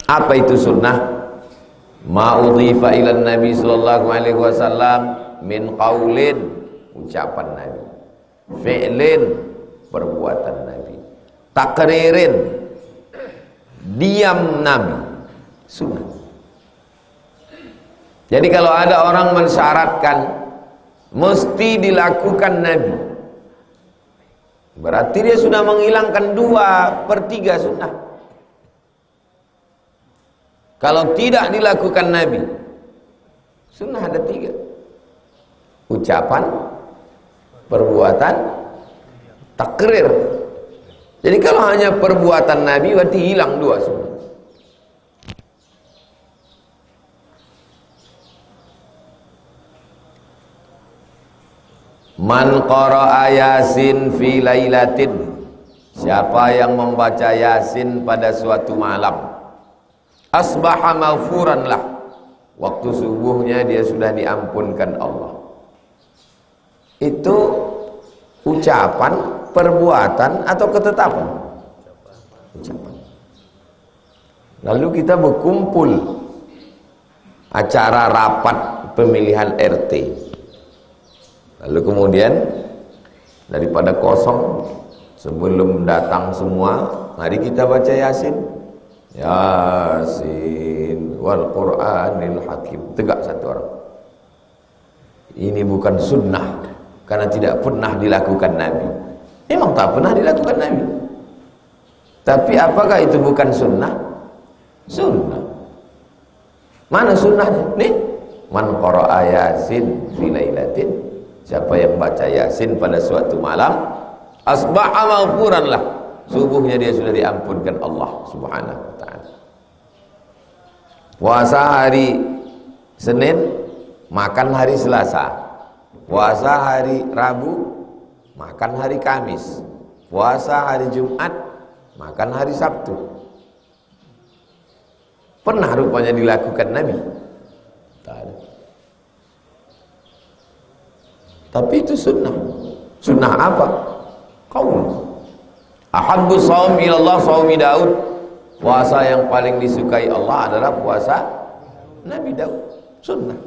Apa itu sunnah? Ma udhifa ila Nabi sallallahu alaihi wasallam min qaulin, ucapan Nabi, fi'lin, perbuatan Nabi, takririn, diam Nabi, sunnah. Jadi kalau ada orang mensyaratkan mesti dilakukan Nabi, berarti dia sudah menghilangkan 2/3 sunnah. Kalau tidak dilakukan Nabi, sunnah ada 3: ucapan, perbuatan, takrir. Jadi kalau hanya perbuatan Nabi berarti hilang 2 sunnah. Man qara'a Yasin fi lailatin, siapa yang membaca Yasin pada suatu malam, asbaha maghfuran lah, waktu subuhnya dia sudah diampunkan Allah. Itu ucapan, perbuatan, atau ketetapan? Ucapan. Lalu kita berkumpul, acara rapat pemilihan RT. Lalu kemudian daripada kosong, sebelum datang semua, mari kita baca Yasin. Yasin wal Qur'anil Hakim. Tegak satu orang. Ini bukan sunnah, karena tidak pernah dilakukan Nabi. Memang tak pernah dilakukan Nabi. Tapi apakah itu bukan sunnah? Sunnah. Mana sunnahnya? Nih, man qara'a Yasin fi lailatin, siapa yang baca Yasin pada suatu malam, asbaha maghfuran lah, subuhnya dia sudah diampunkan Allah Subhanahu wa ta'ala. Puasa hari Senin, makan hari Selasa. Puasa hari Rabu, makan hari Kamis. Puasa hari Jumat, makan hari Sabtu. Pernah rupanya dilakukan Nabi? Tak ada. Tapi itu sunnah. Sunnah apa? Qaul. Ahabbu shaum ilallah shaumi Daud. Puasa yang paling disukai Allah adalah puasa Nabi Daud. Sunnah.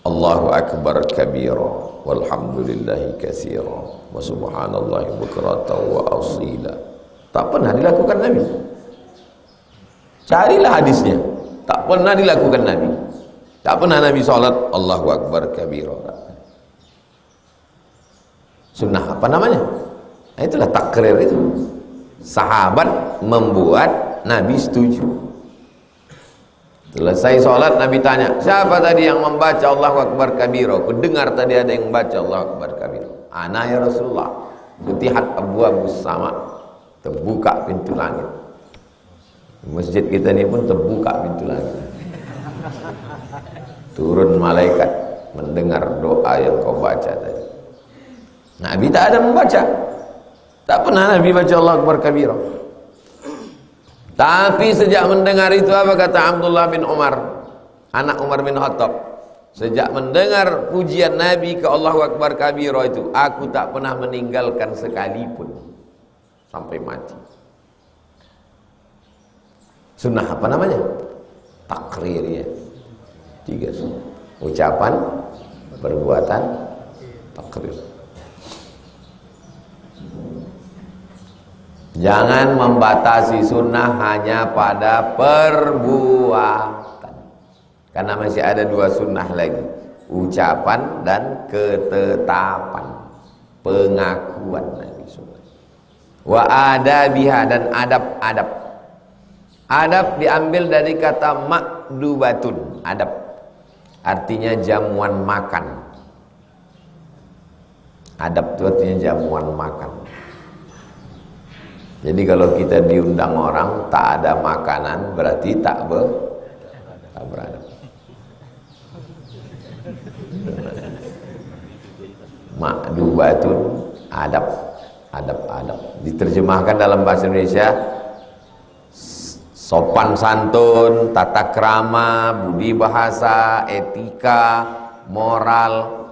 Allahu akbar kabira walhamdulillahi katsira wa subhanallahi bukratan wa asila. Tak pernah dilakukan Nabi. Carilah hadisnya. Tak pernah dilakukan Nabi. Tak pernah Nabi salat Allahu akbar kabira. Sunnah apa namanya? Nah, itulah takrir itu. Sahabat membuat, Nabi setuju. Selesai sholat, Nabi tanya, siapa tadi yang membaca Allahu akbar kabira? Aku dengar tadi ada yang membaca Allahu akbar kabira. Ana ya Rasulullah. Futihat abwabus sama, terbuka pintu langit. Masjid kita ini pun terbuka pintu langit. Turun malaikat mendengar doa yang kau baca tadi. Nabi tak ada membaca. Tak pernah Nabi baca Allah akbar kabira. Tapi sejak mendengar itu, apa kata Abdullah bin Umar, anak Umar bin Khattab, sejak mendengar pujian Nabi ke Allahu akbar kabira itu, aku tak pernah meninggalkan sekalipun sampai mati. Sunnah apa namanya? Takrir ya. 3 sunnah. Ucapan, perbuatan, takrir. Jangan membatasi sunnah hanya pada perbuatan, karena masih ada 2 sunnah lagi, ucapan dan ketetapan, pengakuan Nabi sunnah. Wa adabiha, dan adab-adab. Adab diambil dari kata makdubatun, adab artinya jamuan makan. Adab itu artinya jamuan makan. Jadi kalau kita diundang orang tak ada makanan, berarti tak beradab. Makdubatun, adab. Diterjemahkan dalam bahasa Indonesia, sopan santun, tata krama, budi bahasa, etika, moral.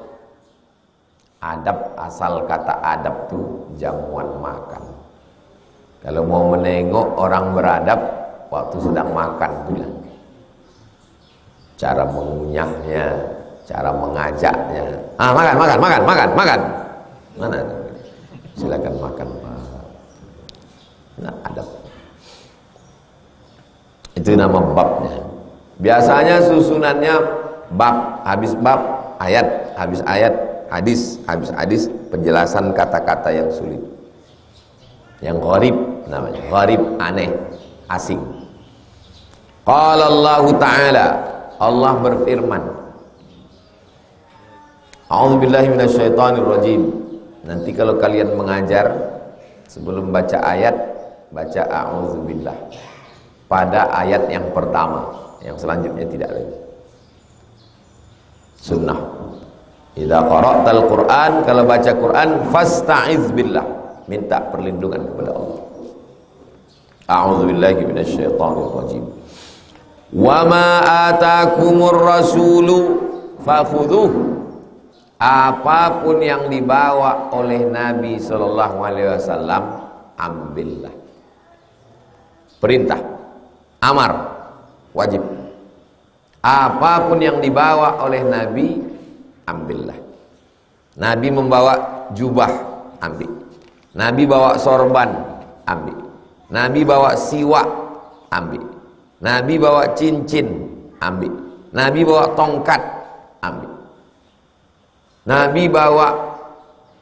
Adab, asal kata adab itu jamuan makan. Kalau mau menengok orang beradab waktu sedang makan pula. Cara mengunyahnya, cara mengajaknya. Makan. Mana? Silakan makan, Pak. Nah, adab. Itu nama babnya. Biasanya susunannya bab, habis bab, ayat, habis ayat, hadis, habis hadis, penjelasan kata-kata yang sulit. Yang gharib namanya, gharib, aneh, asing. Qala Allah Ta'ala, Allah berfirman, A'udzubillahi minasyaitonirrajim. Nanti kalau kalian mengajar, sebelum baca ayat, baca a'udzubillah pada ayat yang pertama, yang selanjutnya tidak lagi. Sunnah. Idza qara'tal Qur'an, kalau baca Quran, fasta'iz billah, minta perlindungan kepada Allah. A'udzubillahi minasyaitonirrajim. Wa ma atakumur rasulu fakhudhuh. Apapun yang dibawa oleh Nabi sallallahu alaihi wasallam, ambillah. Perintah, amar, wajib. Apapun yang dibawa oleh Nabi, ambillah. Nabi membawa jubah, ambil. Nabi bawa sorban, ambil. Nabi bawa siwak, ambil. Nabi bawa cincin, ambil. Nabi bawa tongkat, ambil. Nabi bawa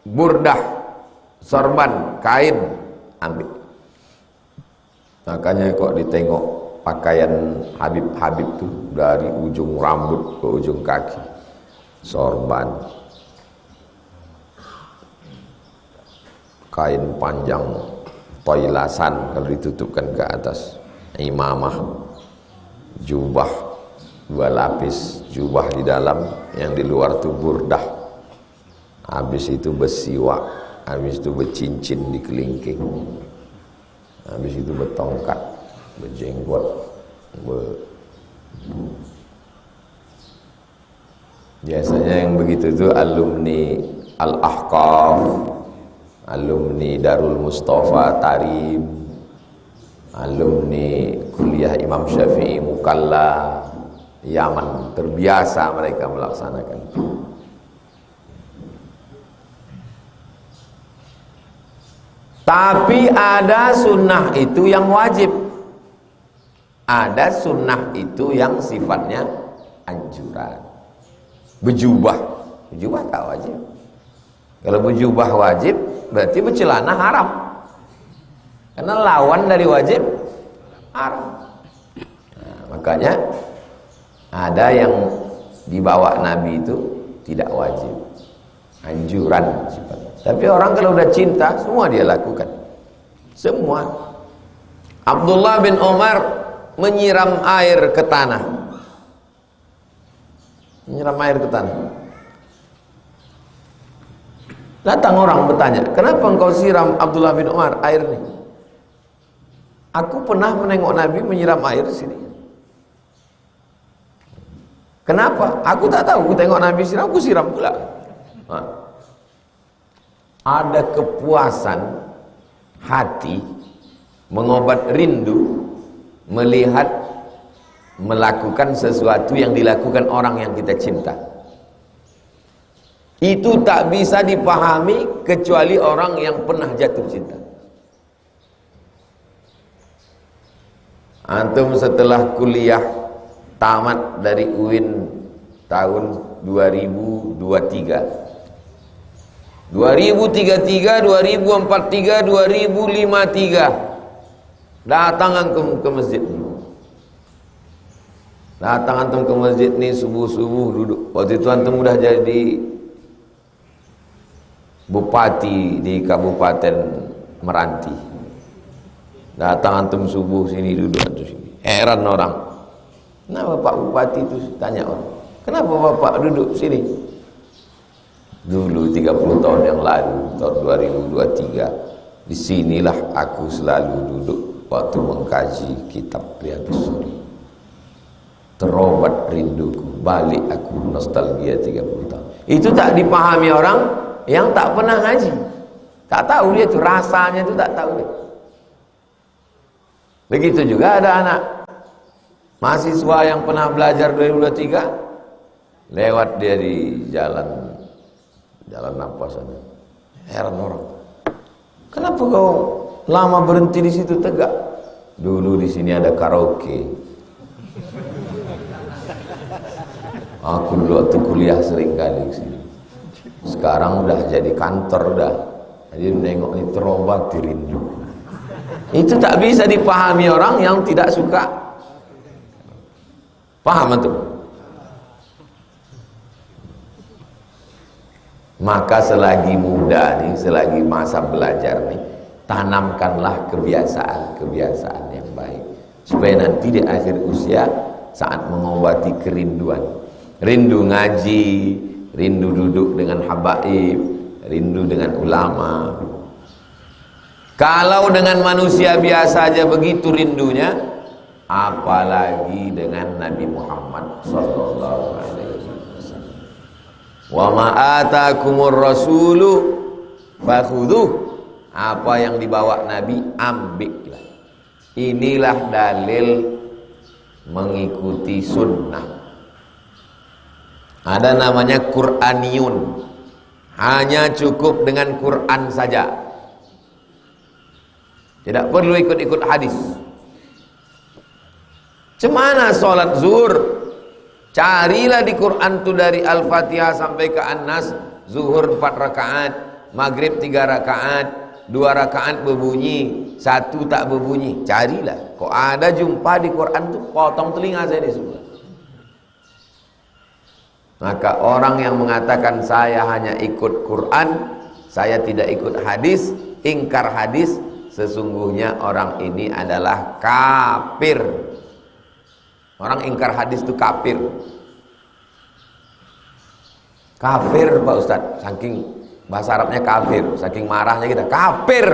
burdah, sorban, kain, ambil. Makanya kok ditengok pakaian Habib-Habib tuh dari ujung rambut ke ujung kaki, sorban, kain panjang toilasan kalau ditutupkan ke atas, imamah, jubah 2 lapis, jubah di dalam, yang di luar tuh burdah. Habis itu bersiwak, habis itu bercincin di kelingking, habis itu bertongkat, berjenggot, biasanya yang begitu itu alumni Al-Ahqaf, alumni Darul Mustafa Tarim, alumni kuliah Imam Syafi'i Mukalla Yaman, terbiasa mereka melaksanakan. Tapi ada sunnah itu yang wajib, ada sunnah itu yang sifatnya anjuran. Berjubah tak wajib. Kalau berjubah wajib, berarti bercelana haram, karena lawan dari wajib haram. Nah, makanya ada yang dibawa Nabi itu tidak wajib, anjuran sifatnya. Tapi orang kalau udah cinta, semua dia lakukan. Semua. Abdullah bin Umar menyiram air ke tanah. Menyiram air ke tanah. Datang orang bertanya, kenapa engkau siram Abdullah bin Umar air ini? Aku pernah menengok Nabi menyiram air di sini. Kenapa? Aku tak tahu. Aku tengok Nabi siram, aku siram pula. Ada kepuasan hati, mengobat rindu, melihat melakukan sesuatu yang dilakukan orang yang kita cinta. Itu tak bisa dipahami kecuali orang yang pernah jatuh cinta. Antum setelah kuliah tamat dari UIN tahun 2023, 2033, 2043, 2053, datang antum ke masjid. Datang antum ke masjid nih subuh-subuh duduk. Waktu itu antum udah jadi bupati di Kabupaten Meranti. Datang antum subuh sini duduk antum sini. Heran orang. Kenapa Pak Bupati itu, tanya orang. Kenapa Bapak duduk sini? Dulu 30 tahun yang lalu, tahun 2023, disinilah aku selalu duduk waktu mengkaji kitab Riyadhus Shalihin. Terobat rinduku, balik aku nostalgia 30 tahun. Itu tak dipahami orang yang tak pernah ngaji. Tak tahu dia itu, rasanya itu tak tahu dia. Begitu juga ada anak mahasiswa yang pernah belajar 2023, lewat dia di jalan apa sana. Heran orang, kenapa kau lama berhenti di situ tegak? Dulu di sini ada karaoke. Aku dulu waktu kuliah sering kali ke sini. Sekarang udah jadi kantor dah. Jadi menengok ini terobati rindu. Itu tak bisa dipahami orang yang tidak suka. Paham itu? Maka selagi muda nih, selagi masa belajar nih, tanamkanlah kebiasaan-kebiasaan yang baik, supaya nanti di akhir usia saat mengobati kerinduan, rindu ngaji, rindu duduk dengan habaib, rindu dengan ulama. Kalau dengan manusia biasa aja begitu rindunya, apalagi dengan Nabi Muhammad sallallahu alaihi wasallam. Wa ma atakumur rasulu fakhudhuh. Apa yang dibawa Nabi, ambillah. Inilah dalil mengikuti sunnah. Ada namanya Qur'aniyun. Hanya cukup dengan Quran saja. Tidak perlu ikut-ikut hadis. Cemana sholat zuhur? Carilah di Quran tuh dari Al-Fatihah sampai ke An-Nas. Zuhur 4 rakaat, Maghrib 3 rakaat, 2 rakaat berbunyi, 1 tak berbunyi. Carilah. Kok ada jumpa di Quran tuh, potong telinga saya di sebelah. Maka orang yang mengatakan saya hanya ikut Quran, saya tidak ikut hadis, ingkar hadis, sesungguhnya orang ini adalah kafir. Orang ingkar hadis itu kafir. Kafir Pak Ustadz, saking bahasa Arabnya kafir, saking marahnya kita, kafir.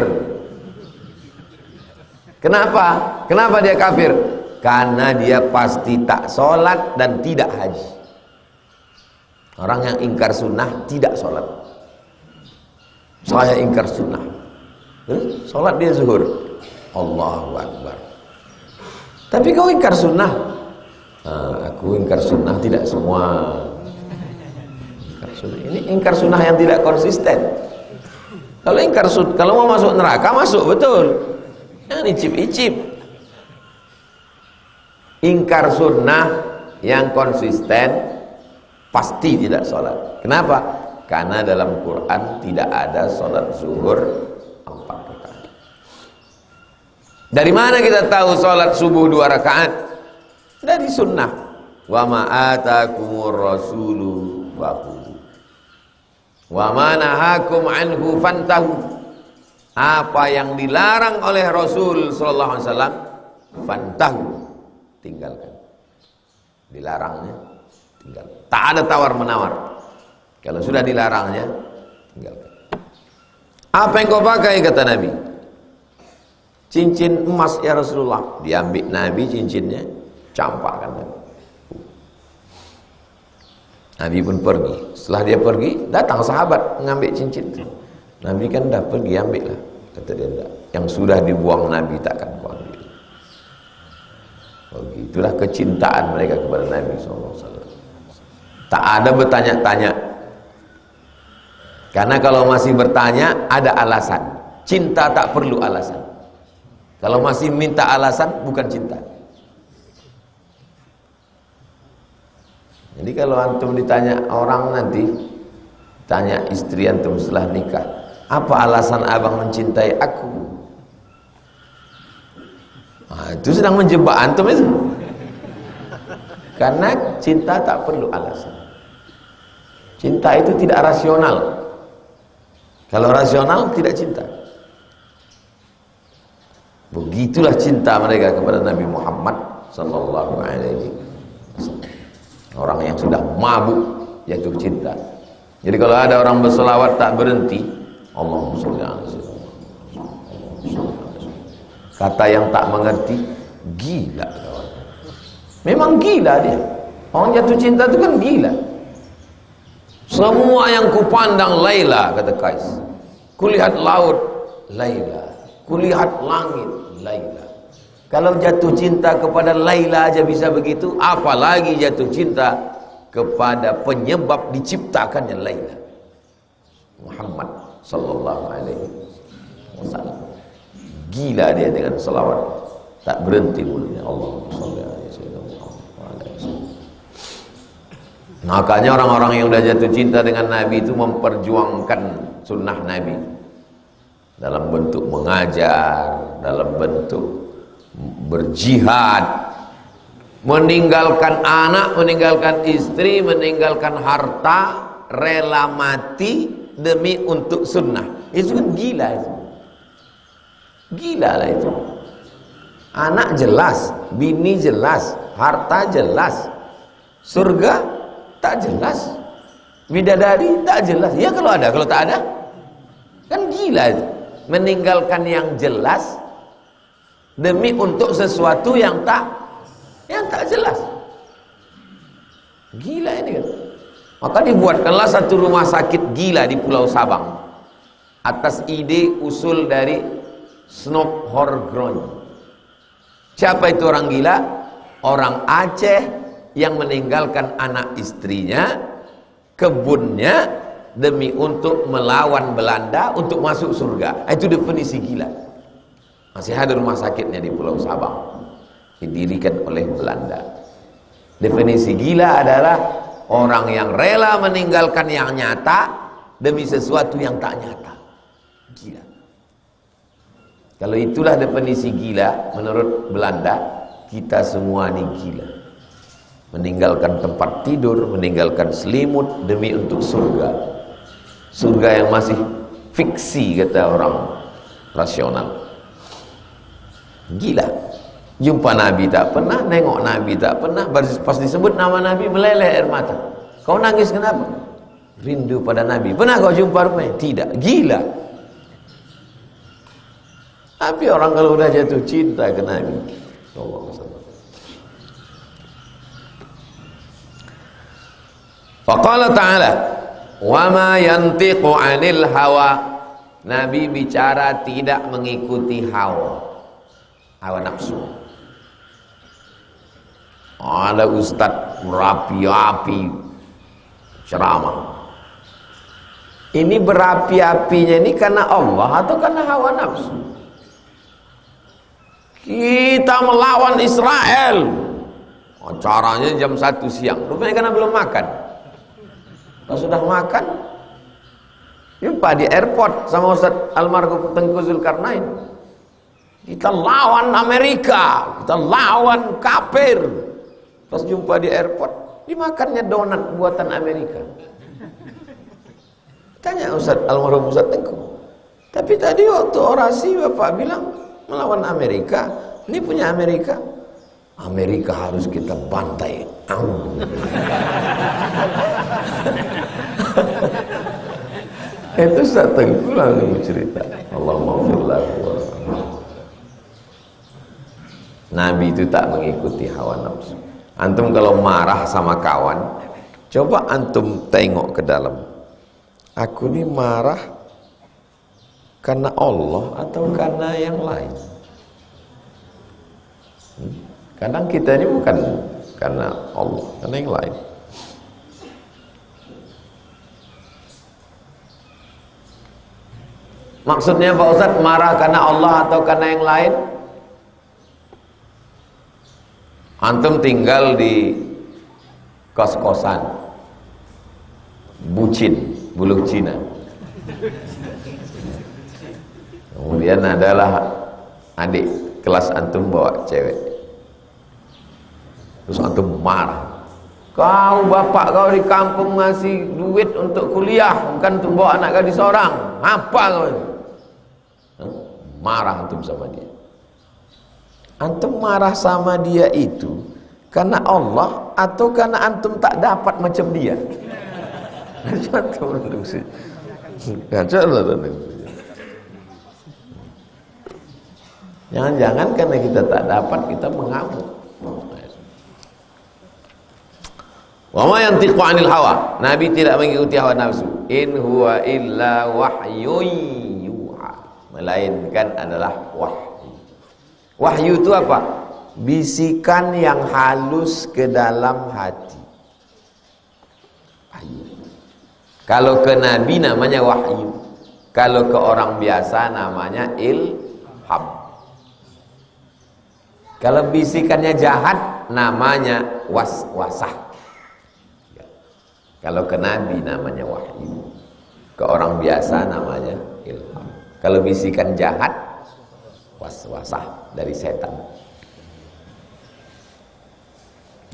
Kenapa? Kenapa dia kafir? Karena dia pasti tak sholat dan tidak haji. Orang yang ingkar sunnah tidak sholat. Saya ingkar sunnah, sholat dia zuhur, Allahu Akbar. Tapi kau ingkar sunnah. Aku ingkar sunnah tidak semua. Ingkar sunnah. Ini ingkar sunnah yang tidak konsisten. Kalau ingkar sunnah, kalau mau masuk neraka masuk betul. Jangan icip-icip. Ingkar sunnah yang konsisten pasti tidak sholat. Kenapa? Karena dalam Quran tidak ada sholat zuhur 4 rakaat. Dari mana kita tahu sholat subuh 2 rakaat? Dari sunnah. Wa ma atakumur rasulu fakhudhu wa ma nahakum anhu fantahu. Apa yang dilarang oleh Rasul sallallahu alaihi wasallam, fantahu, tinggalkan. Dilarangnya tinggal. Tak ada tawar menawar. Kalau sudah dilarangnya, tinggalkan. Apa yang kau pakai, kata Nabi? Cincin emas ya Rasulullah. Diambil Nabi cincinnya, campakkan Nabi. Nabi pun pergi. Setelah dia pergi, datang sahabat mengambil cincin itu. Nabi kan dah pergi, ambillah. Kata dia, enggak. Yang sudah dibuang Nabi takkan kau ambil. Begitulah kecintaan mereka kepada Nabi SAW. Tak ada bertanya-tanya. Karena kalau masih bertanya ada alasan. Cinta tak perlu alasan. Kalau masih minta alasan bukan cinta. Jadi kalau antum ditanya orang nanti, tanya istri antum setelah nikah, apa alasan abang mencintai aku? Itu sedang menjebak antum itu. Karena cinta tak perlu alasan. Cinta itu tidak rasional. Kalau rasional tidak cinta. Begitulah cinta mereka kepada Nabi Muhammad sallallahu alaihi wasallam. Orang yang sudah mabuk jatuh cinta. Jadi kalau ada orang berselawat tak berhenti, Allahumma sholli ala sayyidina. Kata yang tak mengerti, gila. Memang gila dia. Orang jatuh cinta itu kan gila. Semua yang kupandang Laila, kata Qais. Kulihat laut, Laila. Kulihat langit, Laila. Kalau jatuh cinta kepada Laila aja bisa begitu, apalagi jatuh cinta kepada penyebab diciptakannya Laila, Muhammad sallallahu alaihi wasallam. Gila dia dengan selawat, tak berhenti mulanya. Allahumma shalli ala sayyidina Muhammad. Makanya orang-orang yang sudah jatuh cinta dengan Nabi itu memperjuangkan sunnah Nabi dalam bentuk mengajar, dalam bentuk berjihad, meninggalkan anak, meninggalkan istri, meninggalkan harta, rela mati demi untuk sunnah. Itu kan gila itu. Gila lah itu. Anak jelas, bini jelas, harta jelas, surga tak jelas, bidadari tak jelas. Ya kalau ada, kalau tak ada kan gila itu. Meninggalkan yang jelas demi untuk sesuatu yang tak jelas. Gila ini kan. Maka dibuatkanlah satu rumah sakit gila di Pulau Sabang atas ide usul dari Snoop Horgroin. Siapa itu orang gila? Orang Aceh yang meninggalkan anak istrinya, kebunnya, demi untuk melawan Belanda untuk masuk surga. Itu definisi gila. Masih ada rumah sakitnya di Pulau Sabang, didirikan oleh Belanda. Definisi gila adalah orang yang rela meninggalkan yang nyata demi sesuatu yang tak nyata. Gila. Kalau itulah definisi gila menurut Belanda, kita semua ini gila. Meninggalkan tempat tidur, meninggalkan selimut demi untuk surga. Surga yang masih fiksi kata orang rasional. Gila. Jumpa Nabi tak pernah, nengok Nabi tak pernah, pas disebut nama Nabi meleleh air mata. Kau nangis kenapa? Rindu pada Nabi. Pernah kau jumpa rumahnya? Tidak. Gila. Tapi orang kalau udah jatuh cinta ke Nabi sallallahu alaihi wasallam. Faqala ta'ala, wa ma yantiqu 'anil hawa. Nabi bicara tidak mengikuti hawa nafsu. Ada ustaz berapi-api ceramah. Ini berapi-apinya ini karena Allah atau karena hawa nafsu? Kita melawan Israel. Acaranya jam 1 siang. Rupanya karena belum makan. Kalau sudah makan, jumpa di airport sama Ustaz almarhum Tengku Zulkarnain. Kita lawan Amerika, kita lawan kafir. Pas jumpa di airport, dimakannya donat buatan Amerika. Tanya Ustaz almarhum Ustaz Tengku. Tapi tadi waktu orasi Bapak bilang melawan Amerika, ini punya Amerika. Amerika harus kita bantai. Itu Ustaz Tengku langsung cerita. Allahumma Nabi itu tak mengikuti hawa nafsu. Antum kalau marah sama kawan, coba antum tengok ke dalam. Aku ini marah karena Allah atau karena yang lain? Kadang kita ini bukan karena Allah, karena yang lain. Maksudnya Pak Ustaz marah karena Allah atau karena yang lain? Antum tinggal di kos-kosan bucin, bulu Cina. Kemudian adalah adik kelas antum bawa cewek. Terus antum marah. Kau bapak kau di kampung ngasih duit untuk kuliah, bukan untuk bawa anak gadis seorang. Apa kau ini? Marah antum sama dia. Antum marah sama dia itu karena Allah atau karena antum tak dapat macam dia? Jangan-jangan karena kita tak dapat kita mengamuk. Wa ma yantiqu 'anil hawa. Nabi tidak mengikuti hawa nafsu. In huwa illa wahyun yuha. Melainkan adalah wahyu. Wahyu itu apa? Bisikan yang halus ke dalam hati. Wahyu. Kalau ke Nabi namanya wahyu. Kalau ke orang biasa namanya ilham. Kalau bisikannya jahat namanya waswasah. Kalau ke Nabi namanya wahyu. Ke orang biasa namanya ilham. Kalau bisikan jahat waswasah dari setan.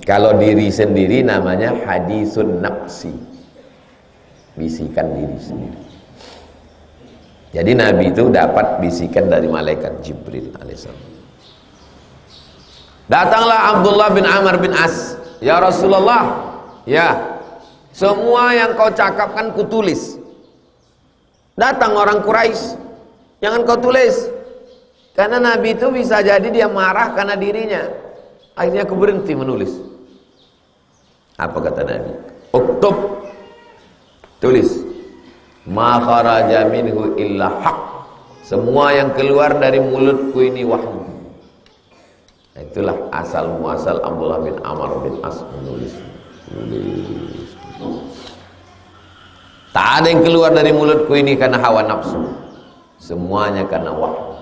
Kalau diri sendiri namanya hadisun nafsi. Bisikan diri sendiri. Jadi Nabi itu dapat bisikan dari malaikat Jibril alaihissalam. Datanglah Abdullah bin Amr bin As. Ya Rasulullah, ya, semua yang kau cakapkan kutulis. Datang orang Quraisy, jangan kau tulis. Karena Nabi itu bisa jadi dia marah karena dirinya. Akhirnya aku berhenti menulis. Apa kata Nabi? Uktub, tulis. Ma kharaja minhu illa haq. Semua yang keluar dari mulutku ini wahyu. Itulah asal muasal Abdullah bin Amr bin As menulis. Tak ada yang keluar dari mulutku ini karena hawa nafsu. Semuanya karena wahyu.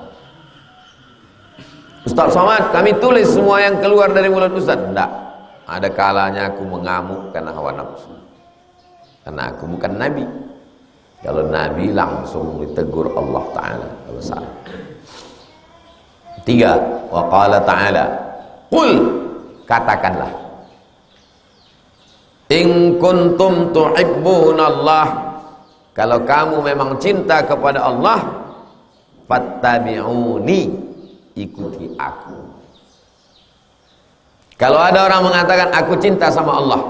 Ustaz Somad, kami tulis semua yang keluar dari mulut Ustaz. Tidak. Ada kalanya aku mengamuk karena hawa nafsu. Karena aku bukan Nabi. Kalau Nabi langsung ditegur Allah Ta'ala kalau salah. 3. Wa qala ta'ala, qul, katakanlah, in kuntum tuhibbunallah, kalau kamu memang cinta kepada Allah, fattabi'uni, ikuti aku. Kalau ada orang mengatakan aku cinta sama Allah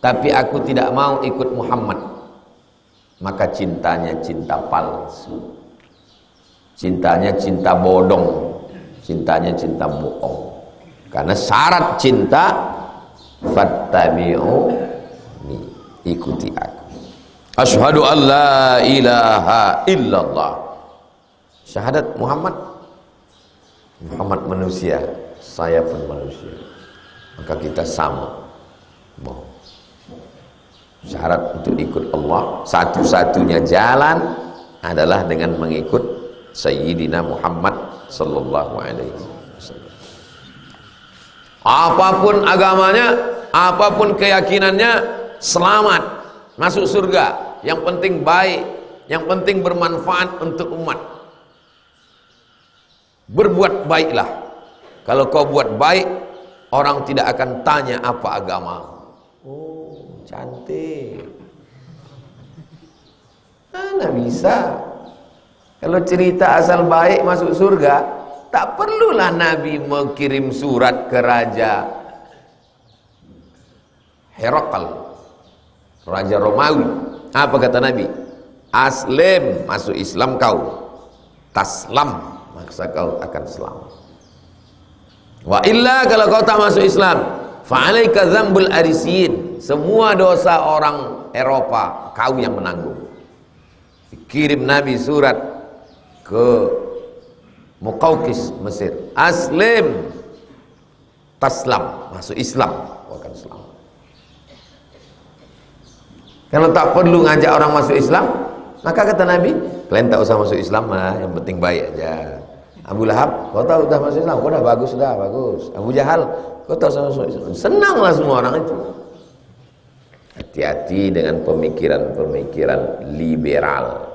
tapi aku tidak mau ikut Muhammad, maka cintanya cinta palsu, cintanya cinta bodong, cintanya cinta bohong. Karena syarat cinta fattabi'uni, ikuti aku. Asyhadu an la ilaha illallah, syahadat Muhammad manusia, saya pun manusia, maka kita sama. Syarat untuk ikut Allah, satu-satunya jalan adalah dengan mengikut Sayyidina Muhammad sallallahu alaihi wasallam. Apapun agamanya, apapun keyakinannya, selamat, masuk surga. Yang penting baik, yang penting bermanfaat untuk umat. Berbuat baiklah. Kalau kau buat baik, orang tidak akan tanya apa agama. Oh, cantik. Nggak bisa. Kalau cerita asal baik masuk surga, tak perlulah Nabi mengirim surat ke Raja Herakl, Raja Romawi. Apa kata Nabi? Aslim, masuk Islam kau. Taslam, maka kau akan selamat. Wa illa, kalau kau tak masuk Islam, fa'alaika dzambul arisiyin, semua dosa orang Eropa kau yang menanggung. Dikirim Nabi surat ke Muqawqis Mesir, aslim taslam, masuk Islam kau akan selamat. Kalau tak perlu ngajak orang masuk Islam, maka kata Nabi, kalian tak usah masuk Islam lah, yang penting baik aja. Abu Lahab, kau tahu dah masuk Islam, kau dah bagus, dah bagus. Abu Jahal, kau tahu masuk Islam, senanglah semua orang itu. Hati-hati dengan pemikiran-pemikiran liberal.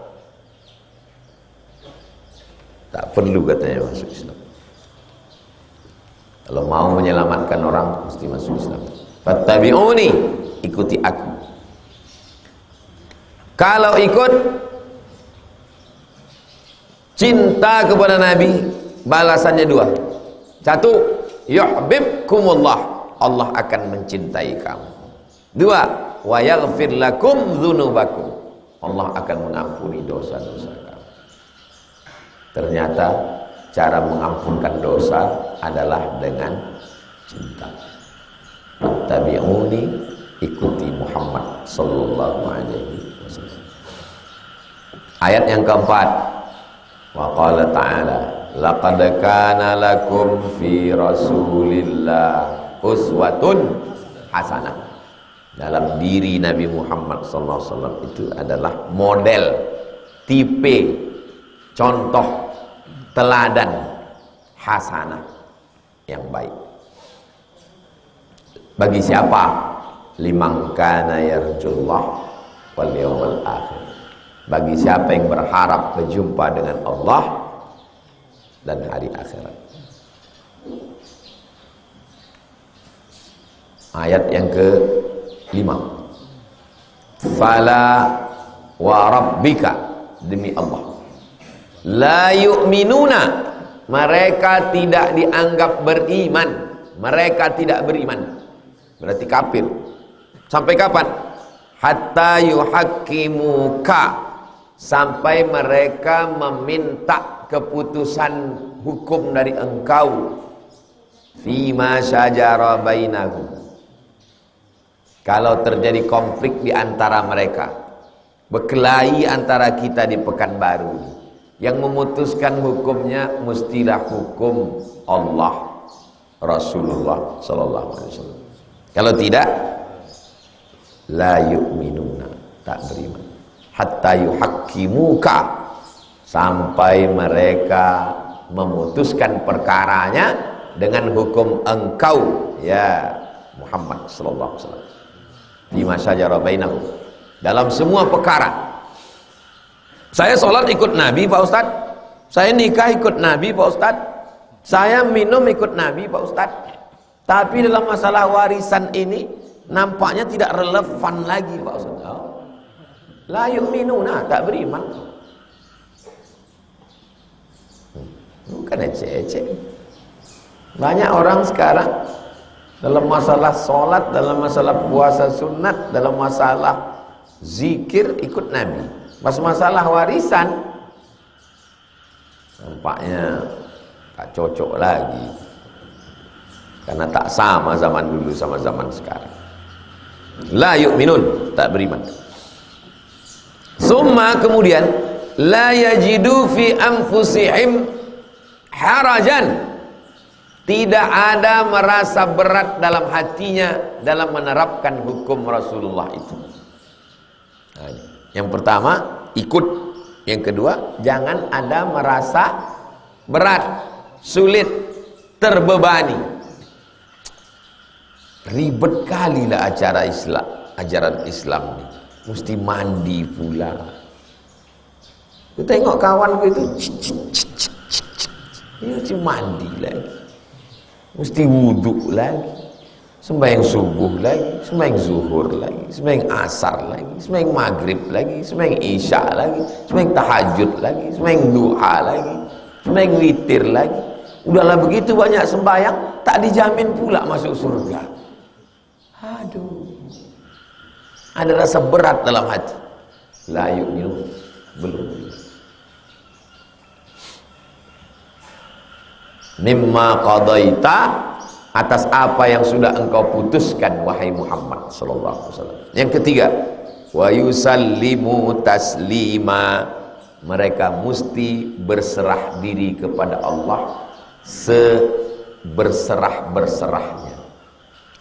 Tak perlu katanya masuk Islam. Kalau mau menyelamatkan orang, mesti masuk Islam. Fattabi'uni, ikuti aku. Kalau ikut cinta kepada Nabi, balasannya 2. 1, yuhibbukumullah, Allah akan mencintai kamu. 2, wa yaghfir lakum dzunubakum, Allah akan mengampuni dosa-dosa kamu. Ternyata cara mengampunkan dosa adalah dengan cinta. Tabi'uni, ikuti Muhammad sallallahu alaihi wasallam. Ayat yang keempat, wa qala ta'ala, laqad kana lakum fi Rasulillah uswatun hasanah. Dalam diri Nabi Muhammad SAW itu adalah model, tipe, contoh, teladan hasanah yang baik. Bagi siapa? Liman kana yarjullah wal yawmal akhir. Bagi siapa yang berharap berjumpa dengan Allah dan hari akhirat. Ayat yang ke-5. Fala wa rabbika, demi Allah, la yu'minuna, mereka tidak dianggap beriman, mereka tidak beriman, berarti kafir. Sampai kapan? Hatta yuhaqqimuka, sampai mereka meminta keputusan hukum dari engkau, fima syajara bainahum, kalau terjadi konflik di antara mereka, berkelahi antara kita di Pekanbaru, yang memutuskan hukumnya mestilah hukum Allah, Rasulullah sallallahu alaihi wasallam. Kalau tidak, la yu'minuna, tak beriman. Hatta yuhaqqimuka, sampai mereka memutuskan perkaranya dengan hukum engkau ya Muhammad sallallahu alaihi wasallam. Bima syajara bainahum, dalam semua perkara. Saya sholat ikut Nabi Pak Ustaz, saya nikah ikut Nabi Pak Ustaz, saya minum ikut Nabi Pak Ustaz. Tapi dalam masalah warisan ini nampaknya tidak relevan lagi Pak Ustaz. La yu'minuna, tak beriman. Bukan ecek-ecek. Banyak orang sekarang dalam masalah sholat, dalam masalah puasa sunat, dalam masalah zikir ikut Nabi. Pas masalah warisan nampaknya tak cocok lagi, karena tak sama zaman dulu sama zaman sekarang. La yu'minun, tak beriman. Summa, kemudian, la yajidu fi anfusihim harajan, tidak ada merasa berat dalam hatinya dalam menerapkan hukum Rasulullah itu. Nah, yang pertama ikut, yang kedua jangan ada merasa berat, sulit, terbebani. Ribet kali lah acara Islam, ajaran Islam ini. Mesti mandi pula. Aku tengok kawanku itu, dia mesti mandi lagi, mesti wudhu lagi, sembahyang subuh lagi, sembahyang zuhur lagi, sembahyang asar lagi, sembahyang maghrib lagi, sembahyang isya lagi, sembahyang tahajud lagi, sembahyang duha lagi, sembahyang witir lagi. Udahlah begitu banyak sembahyang, tak dijamin pula masuk surga. Aduh, ada rasa berat dalam hati. La yu'minu, belum. Mimma qadaita, atas apa yang sudah engkau putuskan wahai Muhammad sallallahu alaihi wasallam. Yang ketiga, wa yusallimu taslima, mereka mesti berserah diri kepada Allah seberserah-berserahnya.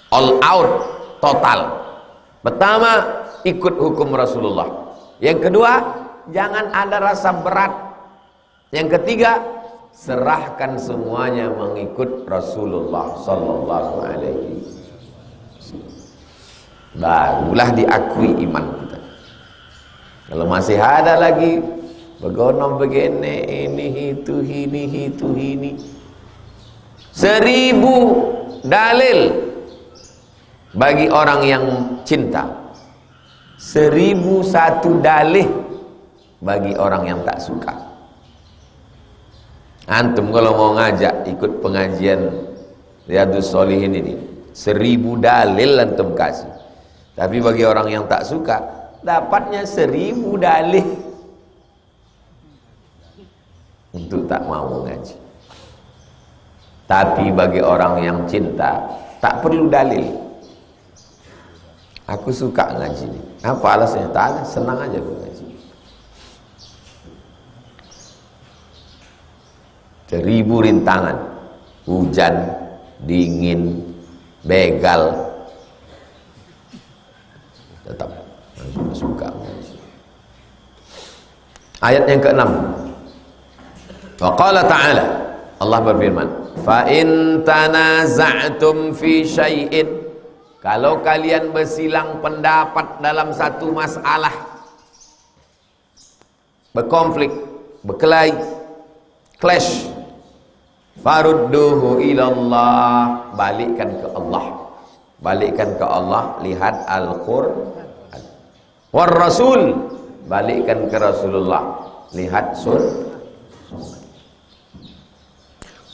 All out, total. Pertama, ikut hukum Rasulullah. Yang kedua, jangan ada rasa berat. Yang ketiga, serahkan semuanya mengikut Rasulullah sallallahu alaihi wasallam. Barulah diakui iman kita. Kalau masih ada lagi begono begini, ini itu, ini 1000 dalil bagi orang yang cinta, 1001 dalih bagi orang yang tak suka. Antum kalau mau ngajak ikut pengajian Riyadhus Shalihin ini, 1000 dalil antum kasih. Tapi bagi orang yang tak suka, dapatnya 1000 dalih untuk tak mau ngaji. Tapi bagi orang yang cinta, tak perlu dalil. Aku suka ngaji ini. Apa alasannya? Tak ada, senang aja aku ngaji. 1000 rintangan, hujan, dingin, begal, tetap suka. Ayat yang ke-6. Wa qala ta'ala, Allah berfirman, fa in tanaza'tum fi syai'in, kalau kalian bersilang pendapat dalam satu masalah, berkonflik, berkelahi, clash, farudduhu ilallah, balikkan ke Allah. Balikkan ke Allah, lihat Al-Qur'an. War Rasul, balikkan ke Rasulullah, lihat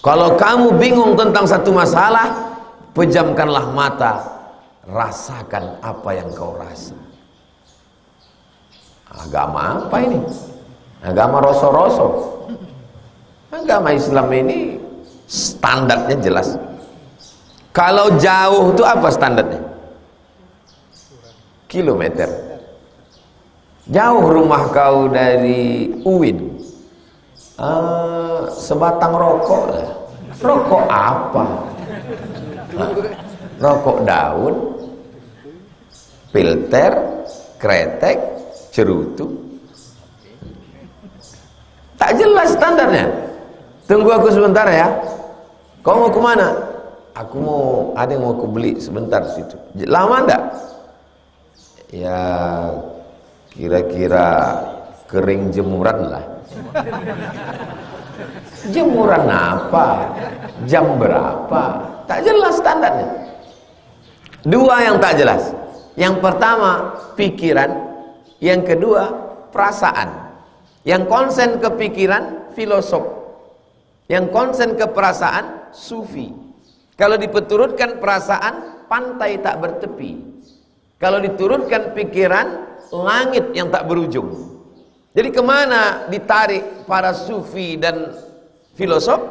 Kalau kamu bingung tentang satu masalah, pejamkanlah mata, rasakan apa yang kau rasa. Agama apa ini? Agama roso-roso. Agama Islam ini standarnya jelas. Kalau jauh itu apa standarnya? Kilometer. Jauh rumah kau dari UIN, sebatang rokok lah. Rokok apa? Rokok daun, filter, kretek, cerutu. Tak jelas standarnya. Tunggu aku sebentar ya. Kau mau kemana? Aku mau, ada yang mau aku beli sebentar situ. Lama enggak? Ya kira-kira kering jemuran lah. Jemuran apa? Jam berapa? Tak jelas standarnya. Dua yang tak jelas. Yang pertama pikiran, yang kedua perasaan. Yang konsen ke pikiran filosof, yang konsen ke perasaan sufi. Kalau dipeturutkan perasaan, pantai tak bertepi. Kalau diturutkan pikiran, langit yang tak berujung. Jadi kemana ditarik para sufi dan filosof?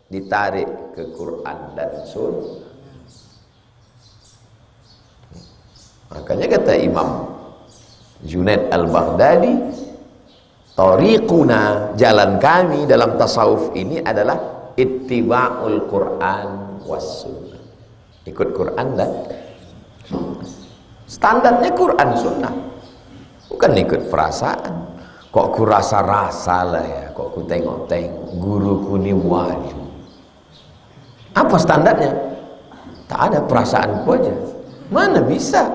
Ditarik ke Quran dan Sunnah. Makanya kata Imam Junaid Al-Baghdadi, tariquna, jalan kami dalam tasawuf ini adalah ittiba'ul Quran was Sunnah. Ikut Quran dan Sunnah. Standarnya Quran Sunnah, bukan ikut perasaan. Kok ku rasa-rasa lah ya, kok ku tengok-tengok guruku ni wali. Apa standarnya? Tak ada, perasaanku aja. Mana bisa?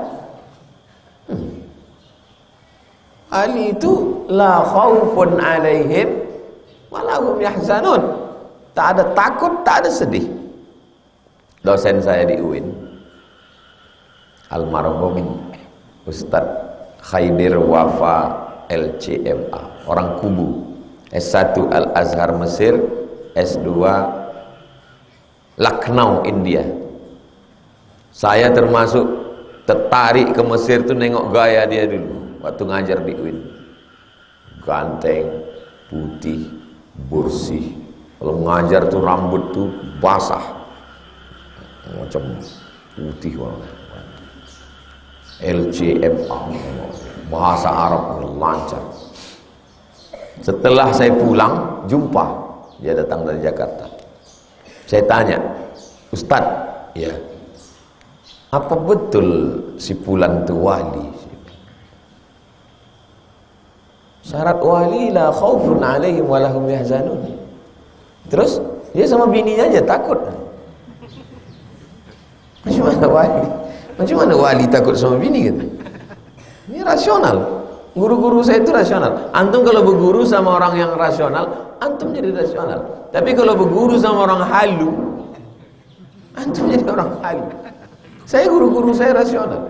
Ali itu la khaufun alaihim walahum yahzanun. Tak ada takut, tak ada sedih. Dosen saya di UIN, almarhum Ustadz Khaidir Wafa LCMA, orang Kubu, S1 Al-Azhar Mesir, S2 Lucknow India. Saya termasuk tertarik ke Mesir tuh nengok gaya dia dulu waktu ngajar di UIN. Ganteng, putih, bersih. Kalau ngajar tuh rambut tuh basah, macam putih banget. LCMA, bahasa Arab lancar. Setelah saya pulang, jumpa dia datang dari Jakarta. Saya tanya, Ustadz, ya, apa betul si Fulan itu wali? Syarat wali la khaufun alaihim walahum yahzanun. Terus dia sama bininya aja takut. Macam mana wali? Macam mana wali takut sama bini gitu? Ini rasional. Guru-guru saya itu rasional. Antum kalau berguru sama orang yang rasional, antum jadi rasional. Tapi kalau berguru sama orang halu, antum jadi orang halu. Saya guru-guru saya rasional.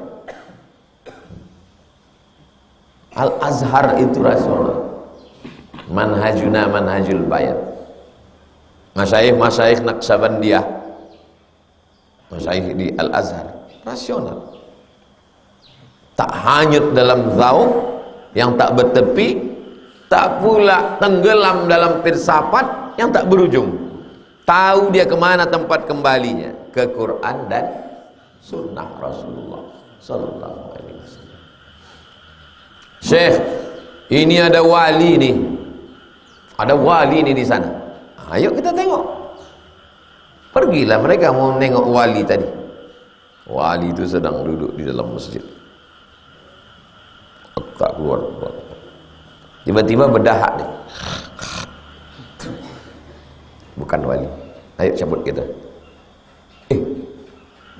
Al-Azhar itu rasional. Manhajuna manhajul bayat. Masyayikh Naqsabandiyah, masyayikh di Al-Azhar rasional. Tak hanyut dalam zauk yang tak bertepi, tak pula tenggelam dalam filsafat yang tak berujung. Tahu dia kemana tempat kembalinya, ke Quran dan Sunnah Rasulullah Sallallahu Alaihi Wasallam. Syekh, ini ada wali nih, ada wali nih di sana. Ayo kita tengok. Pergilah mereka mau nengok wali tadi. Wali itu sedang duduk di dalam masjid. Tak keluar. Tiba-tiba berdahak dia. Bukan wali. Ayo cabut kita.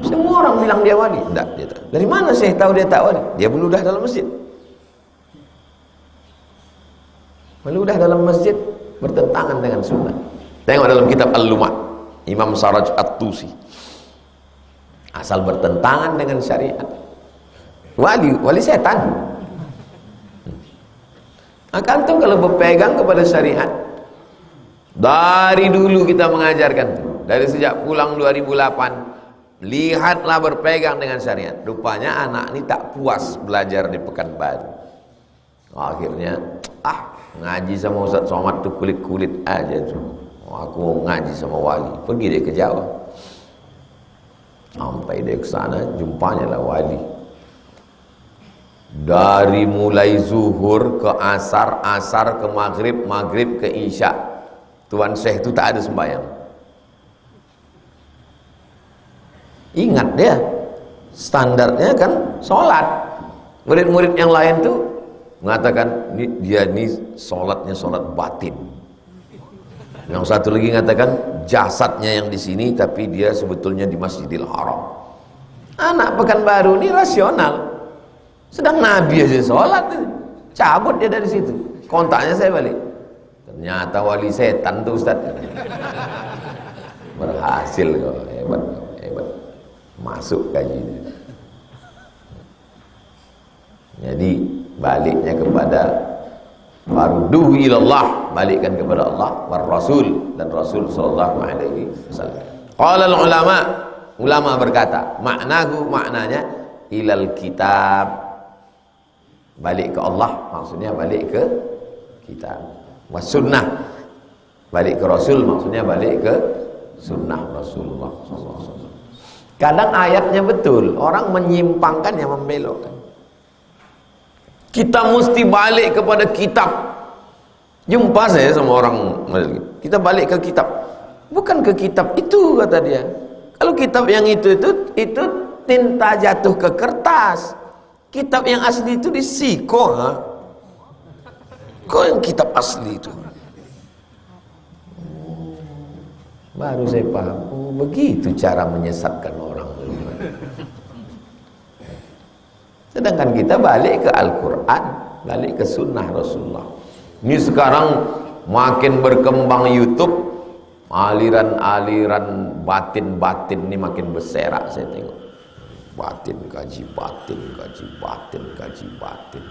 Semua orang bilang dia wali. Enggak, dia tak. Dari mana saya tahu dia tak wali? Dia meludah dalam masjid. Meludah dalam masjid bertentangan dengan sunnah. Tengok dalam kitab Al-Lumah, Imam Saraj At-Tusi. Asal bertentangan dengan syariat. Wali setan. Maka antum kalau berpegang kepada syariat, dari dulu kita mengajarkan, dari sejak pulang 2008, lihatlah berpegang dengan syariat. Rupanya anak ini tak puas belajar di Pekanbaru. Akhirnya, ngaji sama Ustaz Somad tuh kulit-kulit aja tuh. Aku ngaji sama wali. Pergi dia ke Jawa. Sampai dia ke sana, jumpanya lah wali. Dari mulai zuhur ke asar, asar ke maghrib, maghrib ke isya, Tuan Syekh itu tak ada sembahyang. Ingat dia, standarnya kan sholat. Murid-murid yang lain tuh mengatakan dia ini sholatnya sholat batin. Yang satu lagi mengatakan jasadnya yang di sini, tapi dia sebetulnya di Masjidil Haram. Anak Pekanbaru ini rasional. Sedang Nabi aja sholat, cabut dia dari situ. Kontaknya saya balik. Ternyata wali setan tuh Ustaz. Berhasil kok, hebat, hebat. Masuk kajinya. Jadi baliknya kepada farduhu ilallah, balikkan kepada Allah war Rasul dan Rasul sallallahu alaihi wasallam. Qala ulama berkata, maknanya ilal kitab, balik ke Allah, maksudnya balik ke kitab. Was sunnah, balik ke Rasul, maksudnya balik ke sunnah Rasulullah sallallahu alaihi wasallam. Kadang ayatnya betul, orang menyimpangkan yang membelokkan. Kita mesti balik kepada kitab. Jumpa saya sama orang, kita balik ke kitab. Bukan ke kitab itu, kata dia. Kalau kitab yang itu tinta jatuh ke kertas. Kitab yang asli itu disiko, ha? Kok yang kitab asli itu? Baru saya paham. Oh, begitu cara menyesatkan orang. Sedangkan kita balik ke Al-Quran, balik ke sunnah Rasulullah. Ini sekarang makin berkembang YouTube, aliran-aliran batin-batin ini makin berserak, saya tengok. Batin, kaji batin, kaji batin, kaji batin.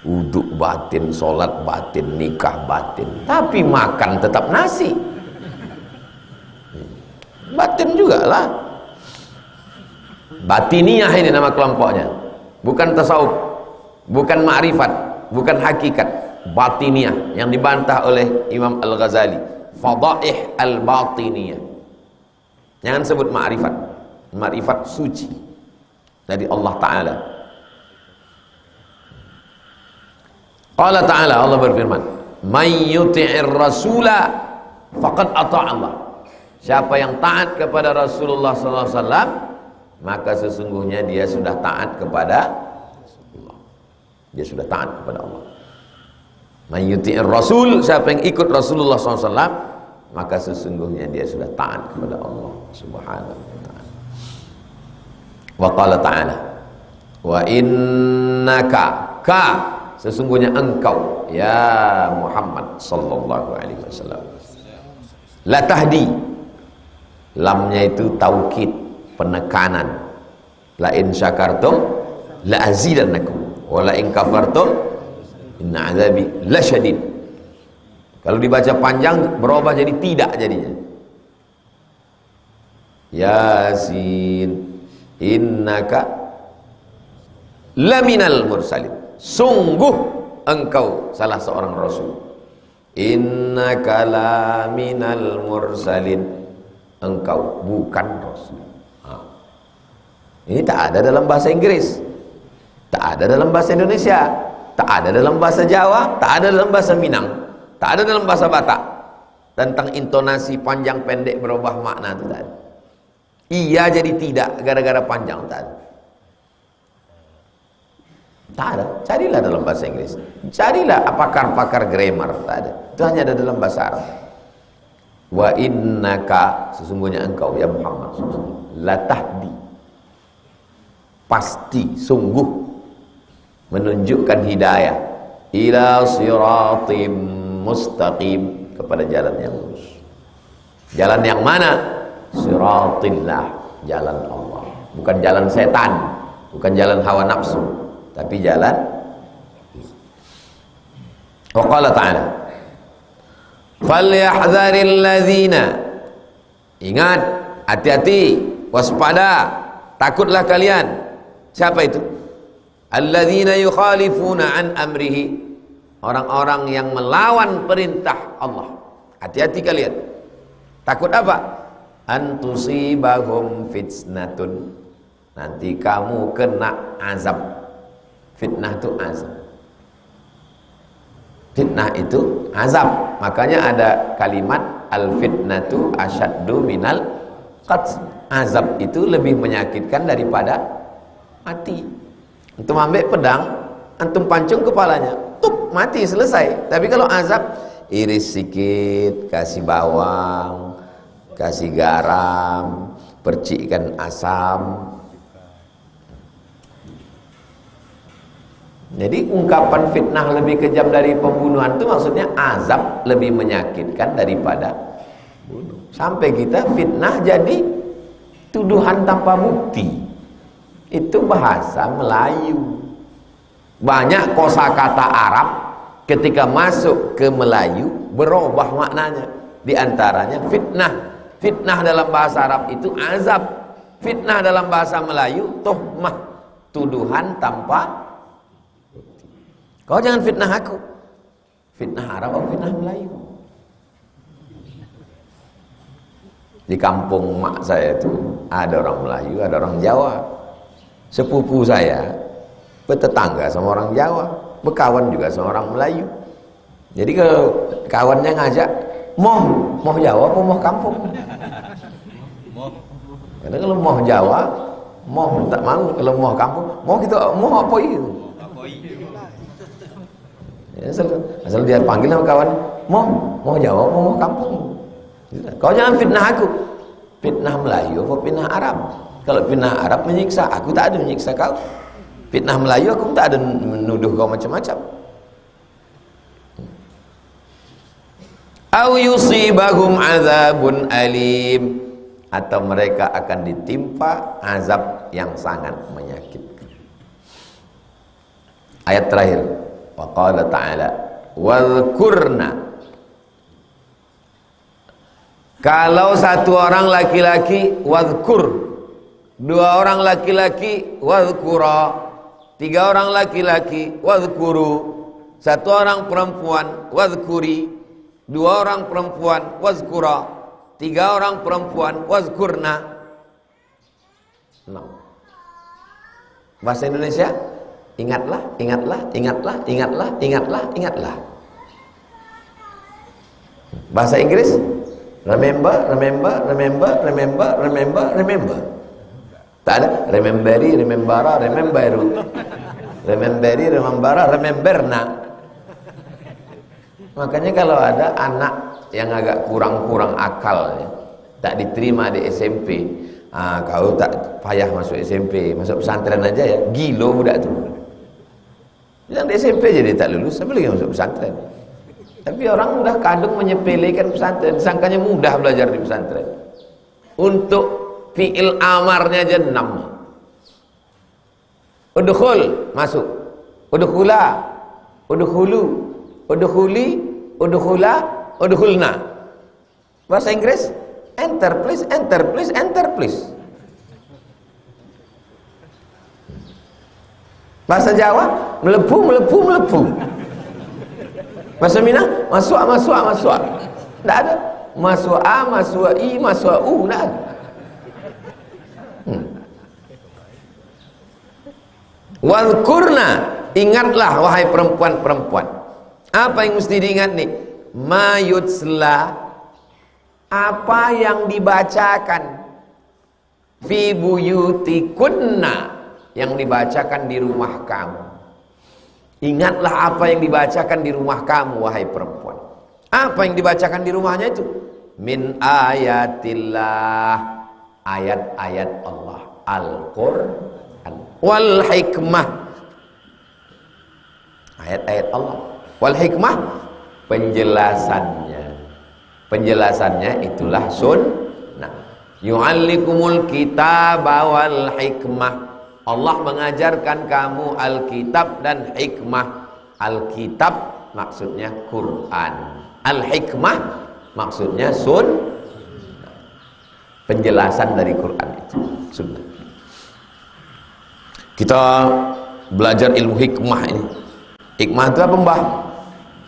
Uduk batin, sholat batin, nikah batin. Tapi makan tetap nasi. Batin juga lah. Batiniyah ini nama kelompoknya. Bukan tasawuf, bukan ma'rifat, bukan hakikat. Batiniyah yang dibantah oleh Imam Al-Ghazali. Fadaih al-batiniyah. Jangan sebut ma'rifat. Ma'rifat suci dari Allah Ta'ala. Qala Ta'ala, Allah berfirman, "Man yuti'ir rasula faqad ata'a Allah." Siapa yang taat kepada Rasulullah SAW, maka sesungguhnya dia sudah taat kepada Allah. Dia sudah taat kepada Allah. Man yuti'ir rasul, siapa yang ikut Rasulullah SAW, maka sesungguhnya dia sudah taat kepada Allah Subhanahu wa ta'ala. Wa qala ta'ala, wa innaka sesungguhnya engkau ya Muhammad sallallahu alaihi wasallam la tahdi, lamnya itu taukid, penekanan. La in syakartum la azidannakum wa la in kafartum inna azabi lasyadid. Kalau dibaca panjang berubah jadi tidak jadinya. Yasin innaka laminal mursalin, sungguh engkau salah seorang rasul. Innaka laminal mursalin, engkau bukan rasul. Ini tak ada dalam bahasa Inggris, tak ada dalam bahasa Indonesia, tak ada dalam bahasa Jawa, tak ada dalam bahasa Minang, tak ada dalam bahasa Batak. tentang intonasi panjang pendek berubah makna itu tadi. Iya jadi tidak gara-gara panjang tadi. Tak ada. Carilah dalam bahasa Inggris. Carilah pakar-pakar grammar. Tak ada. Itu hanya ada dalam bahasa Arab. Wa innaka, sesungguhnya engkau ya Muhammad latahdi, pasti sungguh menunjukkan hidayah ila siratim mustaqim, kepada jalan yang lurus. Jalan yang mana? Siratillah, jalan Allah, bukan jalan setan, bukan jalan hawa nafsu, tapi jalan. Wa qala ta'ala falyahdharil ladzina, ingat, hati-hati, waspada, takutlah kalian. Siapa itu? Alladzina yukhalifuna an amrihi, orang-orang yang melawan perintah Allah. Hati-hati kalian. Takut apa? An tusibahum fitnatun, nanti kamu kena azab. Fitnah itu azab. Fitnah itu azab. Makanya ada kalimat al-fitnatu asyaddu minal qatl. Azab itu lebih menyakitkan daripada mati. Antum ambil pedang, antum pancung kepalanya, tup, mati, selesai. Tapi kalau azab, iris sikit, kasih bawang, kasih garam, percikkan asam. Jadi ungkapan fitnah lebih kejam dari pembunuhan itu maksudnya azab lebih menyakitkan daripada bunuh. Sampai kita fitnah jadi tuduhan tanpa bukti. Itu bahasa Melayu. Banyak kosakata Arab ketika masuk ke Melayu berubah maknanya. Di antaranya fitnah. Fitnah dalam bahasa Arab itu azab. Fitnah dalam bahasa Melayu tuhmah, tuduhan tanpa. Kau jangan fitnah aku. Fitnah Arab atau fitnah Melayu? Di kampung mak saya itu ada orang Melayu, ada orang Jawa. Sepupu saya bertetangga sama orang Jawa, berkawan juga sama orang Melayu. Jadi kalau kawannya ngajak, mau Jawa apa mau kampung? Karena kalau mau Jawa, mau tak mau. Kalau mau kampung, mau kita mau apa itu? Ya, asal dia panggil sama kawan, mau Jawa apa mau kampung? Kau jangan fitnah aku. Fitnah Melayu apa fitnah Arab? Kalau fitnah Arab menyiksa, aku tak ada menyiksa kau. Fitnah Melayu aku tak ada menuduh kau macam-macam. Au yusibahum azabun alim, atau mereka akan ditimpa azab yang sangat menyakitkan. Ayat terakhir, wa qala ta'ala wadhkurna. Kalau satu orang laki-laki wadhkur, dua orang laki-laki wadhkura, tiga orang laki-laki wadhkuru, satu orang perempuan wadhkuri, dua orang perempuan wadhkura, tiga orang perempuan wadhkurna. Bahasa Indonesia, ingatlah, ingatlah, ingatlah, ingatlah, ingatlah, ingatlah. Bahasa Inggris, remember, remember, remember, remember, remember, remember. Tak ada. Rememberi, remembara, rememberu. Rememberi, remembara, rememberna. Makanya kalau ada anak yang agak kurang-kurang akal, ya, tak diterima di SMP, kau tak payah masuk SMP, masuk pesantren aja ya. Gilo budak tu. Yang di SMP jadi tak lulus, apa lagi masuk pesantren? Tapi orang mudah kadung menyepelekan pesantren, sangkanya mudah belajar di pesantren. Untuk fi'il amarnya aja 6. Udkhul, masuk. Udkhula, udkhulu, udkhuli, udkhula, udkhulna. Bahasa Inggris, enter please, enter please, enter please. Bahasa Jawa, melepu, melepu, melepu. Bahasa Minang, masuk, masuk, masuk. Tidak ada. Masuk a, masuk i, masuk u, tidak ada. Wadhkurna, ingatlah wahai perempuan-perempuan. Apa yang mesti diingat nih? Ma yutsla, apa yang dibacakan fi buyutikunna, yang dibacakan di rumah kamu. Ingatlah apa yang dibacakan di rumah kamu, wahai perempuan. Apa yang dibacakan di rumahnya itu? Min ayatillah, ayat-ayat Allah, Al-Quran, wal hikmah, ayat-ayat Allah, wal hikmah, penjelasannya itulah sunnah. Yu'allikumul kitaba wal hikmah, Allah mengajarkan kamu Alkitab dan hikmah. Alkitab maksudnya Quran, Al-hikmah maksudnya penjelasan dari Quran itu sunnah. Kita belajar ilmu hikmah ini. Hikmah itu apa, Mbah?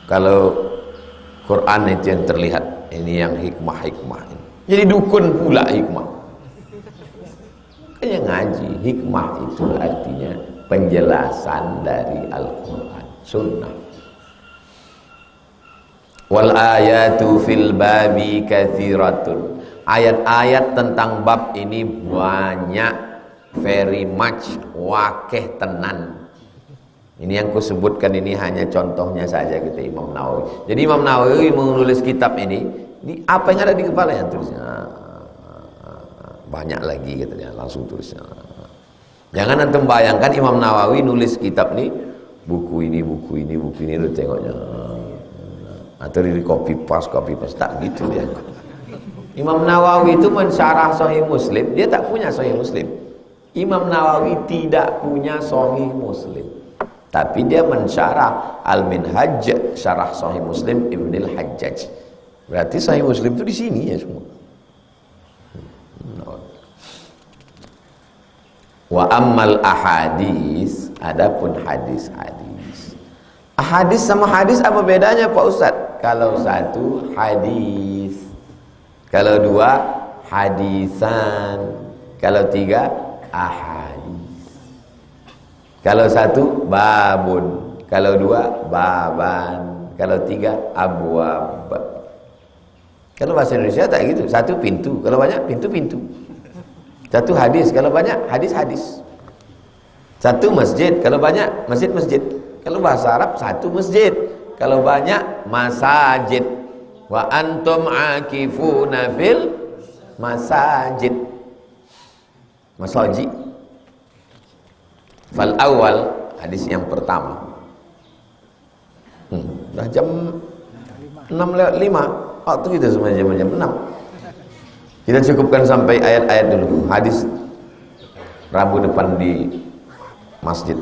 Kalau Quran itu yang terlihat, ini yang hikmah ini. Jadi dukun pula hikmah. Kayak ngaji, hikmah itu artinya penjelasan dari Al-Quran, sunnah. Wal ayatu fil babi katsiratun, ayat-ayat tentang bab ini banyak, very much, wakeh tenan. Ini yang kusebutkan ini hanya contohnya saja kita Imam Nawawi. Jadi Imam Nawawi menulis kitab ini apa yang ada di kepalanya tulisnya. Banyak lagi katanya, langsung tulisnya. Jangan antum bayangkan Imam Nawawi nulis kitab nih, buku ini lu tengoknya. Atau di copy paste tak gitu ya. Imam Nawawi itu mensyarah Sahih Muslim, dia tak punya Sahih Muslim. Imam Nawawi tidak punya Sahih Muslim, tapi dia mensyarah Al-Minhaj, syarah Sahih Muslim Ibnul Hajjaj. Berarti Sahih Muslim itu di sini ya semua. Wa ammal ahadis, adapun hadis-hadis. Hadis sama hadis apa bedanya Pak Ustaz? Kalau satu hadis, kalau dua hadisan, kalau tiga ahadis. Kalau satu babun, kalau dua baban, kalau tiga abwab. Kalau bahasa Indonesia tak gitu, satu pintu, kalau banyak pintu-pintu. Satu hadis, kalau banyak hadis-hadis. Satu masjid, kalau banyak masjid-masjid. Kalau bahasa Arab satu masjid, kalau banyak masajid. Wa antum akifuna fil masajid. Masajid. Fal awal, hadis yang pertama. Dah jam 6:05. Waktu kita semua jam 6. Kita cukupkan sampai ayat-ayat dulu. Hadis Rabu depan di masjid.